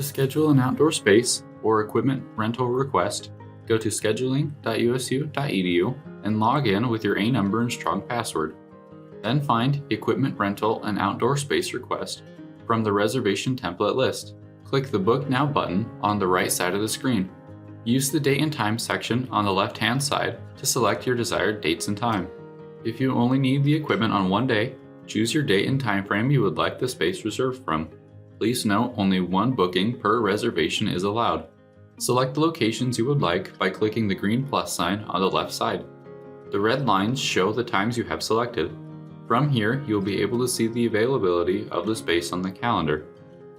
To schedule an outdoor space or equipment rental request, go to scheduling.usu.edu and log in with your A number and strong password. Then find Equipment Rental and Outdoor Space Request from the reservation template list. Click the Book Now button on the right side of the screen. Use the Date and Time section on the left-hand side to select your desired dates and time. If you only need the equipment on one day, choose your date and time frame you would like the space reserved from. Please note only one booking per reservation is allowed. Select the locations you would like by clicking the green plus sign on the left side. The red lines show the times you have selected. From here, you will be able to see the availability of the space on the calendar.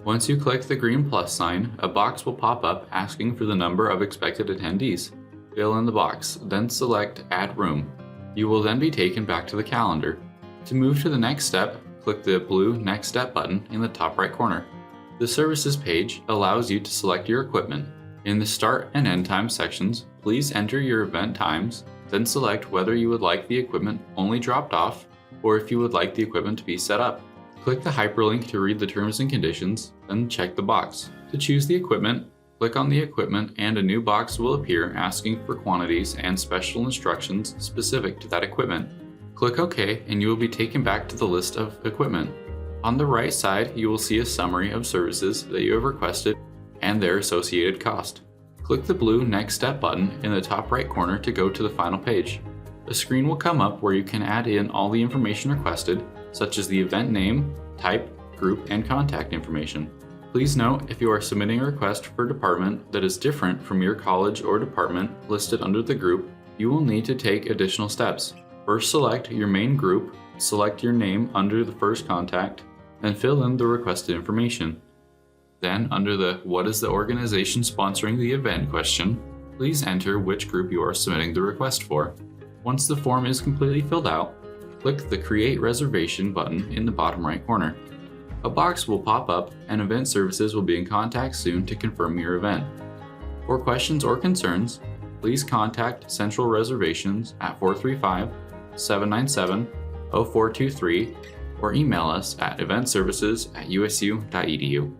Once you click the green plus sign, a box will pop up asking for the number of expected attendees. Fill in the box, then select Add Room. You will then be taken back to the calendar. To move to the next step, click the blue Next Step button in the top right corner. The Services page allows you to select your equipment. In the Start and End Time sections, please enter your event times, then select whether you would like the equipment only dropped off or if you would like the equipment to be set up. Click the hyperlink to read the terms and conditions, then check the box. To choose the equipment, click on the equipment and a new box will appear asking for quantities and special instructions specific to that equipment. Click OK and you will be taken back to the list of equipment. On the right side, you will see a summary of services that you have requested and their associated cost. Click the blue Next Step button in the top right corner to go to the final page. A screen will come up where you can add in all the information requested, such as the event name, type, group, and contact information. Please note, if you are submitting a request for a department that is different from your college or department listed under the group, you will need to take additional steps. First, select your main group, select your name under the first contact, and fill in the requested information. Then, under the What is the organization sponsoring the event question, please enter which group you are submitting the request for. Once the form is completely filled out, click the Create Reservation button in the bottom right corner. A box will pop up and Event Services will be in contact soon to confirm your event. For questions or concerns, please contact Central Reservations at 435-797-0423 or email us at eventservices@usu.edu.